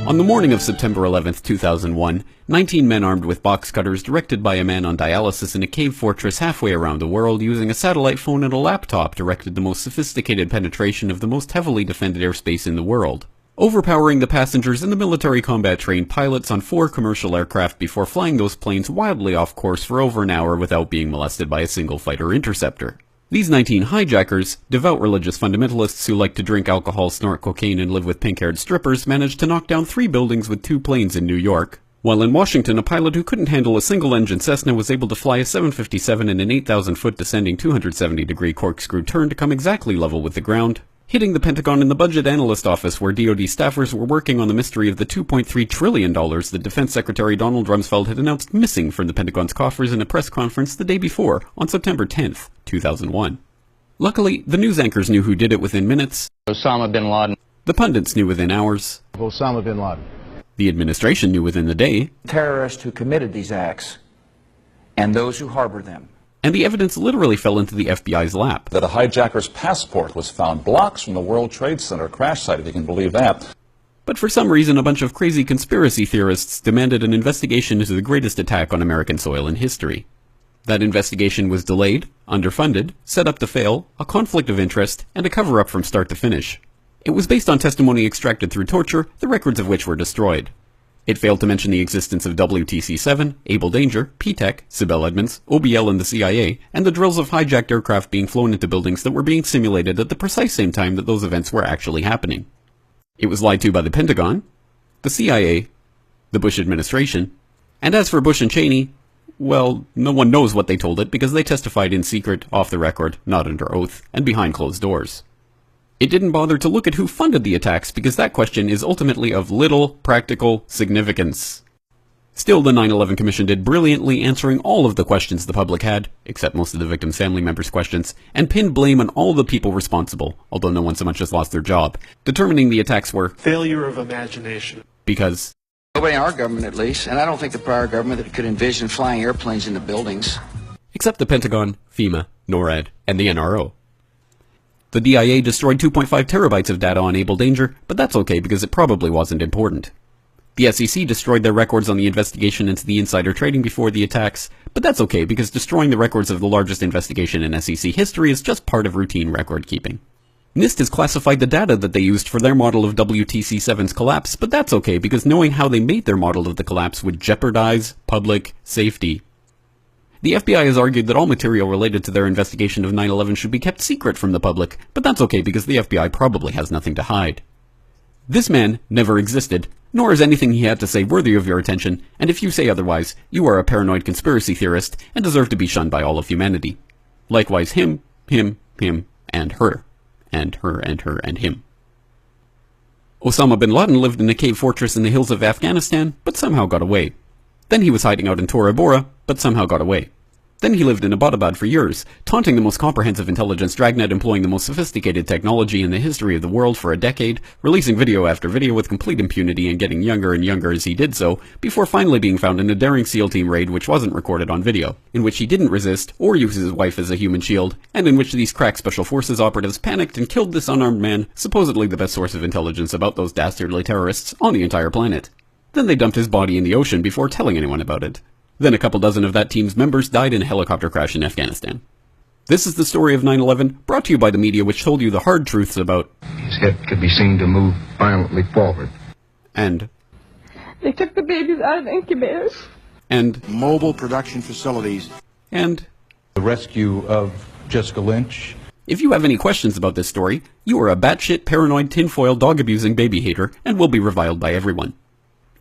On the morning of September 11, 2001, 19 men armed with box cutters, directed by a man on dialysis in a cave fortress halfway around the world using a satellite phone and a laptop, directed the most sophisticated penetration of the most heavily defended airspace in the world, overpowering the passengers and the military combat-trained pilots on 4 commercial aircraft before flying those planes wildly off course for over an hour without being molested by a single fighter interceptor. These 19 hijackers, devout religious fundamentalists who like to drink alcohol, snort cocaine, and live with pink-haired strippers, managed to knock down 3 buildings with 2 planes in New York, while in Washington a pilot who couldn't handle a single-engine Cessna was able to fly a 757 in an 8,000-foot descending 270-degree corkscrew turn to come exactly level with the ground, hitting the Pentagon in the budget analyst office where DoD staffers were working on the mystery of the $2.3 trillion that Defense Secretary Donald Rumsfeld had announced missing from the Pentagon's coffers in a press conference the day before, on September 10th, 2001. Luckily, the news anchors knew who did it within minutes. Osama bin Laden. The pundits knew within hours. Osama bin Laden. The administration knew within the day. Terrorists who committed these acts and those who harbor them. And the evidence literally fell into the FBI's lap. That a hijacker's passport was found blocks from the World Trade Center crash site, if you can believe that. But for some reason, a bunch of crazy conspiracy theorists demanded an investigation into the greatest attack on American soil in history. That investigation was delayed, underfunded, set up to fail, a conflict of interest, and a cover-up from start to finish. It was based on testimony extracted through torture, the records of which were destroyed. It failed to mention the existence of WTC-7, Able Danger, P-TECH, Sibel Edmonds, OBL and the CIA, and the drills of hijacked aircraft being flown into buildings that were being simulated at the precise same time that those events were actually happening. It was lied to by the Pentagon, the CIA, the Bush administration, and as for Bush and Cheney, well, no one knows what they told it because they testified in secret, off the record, not under oath, and behind closed doors. It didn't bother to look at who funded the attacks because that question is ultimately of little practical significance. Still, the 9/11 Commission did brilliantly answering all of the questions the public had, except most of the victims' family members' questions, and pinned blame on all the people responsible, although no one so much as lost their job, determining the attacks were failure of imagination. Because Nobody in our government, at least, and I don't think the prior government that could envision flying airplanes into buildings. Except the Pentagon, FEMA, NORAD, and the NRO. The DIA destroyed 2.5 terabytes of data on Able Danger, but that's okay because it probably wasn't important. The SEC destroyed their records on the investigation into the insider trading before the attacks, but that's okay because destroying the records of the largest investigation in SEC history is just part of routine record keeping. NIST has classified the data that they used for their model of WTC-7's collapse, but that's okay because knowing how they made their model of the collapse would jeopardize public safety. The FBI has argued that all material related to their investigation of 9/11 should be kept secret from the public, but that's okay because the FBI probably has nothing to hide. This man never existed, nor is anything he had to say worthy of your attention, and if you say otherwise, you are a paranoid conspiracy theorist and deserve to be shunned by all of humanity. Likewise him, and her. And her, and her, and him. Osama bin Laden lived in a cave fortress in the hills of Afghanistan, but somehow got away. Then he was hiding out in Tora Bora, but somehow got away. Then he lived in Abbottabad for years, taunting the most comprehensive intelligence dragnet employing the most sophisticated technology in the history of the world for a decade, releasing video after video with complete impunity and getting younger and younger as he did so, before finally being found in a daring SEAL team raid which wasn't recorded on video, in which he didn't resist or use his wife as a human shield, and in which these crack special forces operatives panicked and killed this unarmed man, supposedly the best source of intelligence about those dastardly terrorists on the entire planet. Then they dumped his body in the ocean before telling anyone about it. Then a couple dozen of that team's members died in a helicopter crash in Afghanistan. This is the story of 9/11, brought to you by the media which told you the hard truths about his head could be seen to move violently forward. And they took the babies out of incubators. And mobile production facilities. And the rescue of Jessica Lynch. If you have any questions about this story, you are a batshit paranoid tinfoil dog-abusing baby hater and will be reviled by everyone.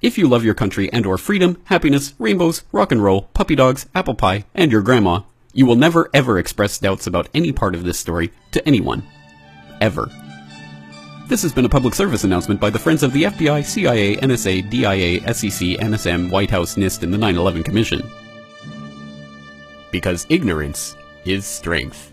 If you love your country and or freedom, happiness, rainbows, rock and roll, puppy dogs, apple pie, and your grandma, you will never ever express doubts about any part of this story to anyone. Ever. This has been a public service announcement by the Friends of the FBI, CIA, NSA, DIA, SEC, NSM, White House, NIST, and the 9/11 Commission. Because ignorance is strength.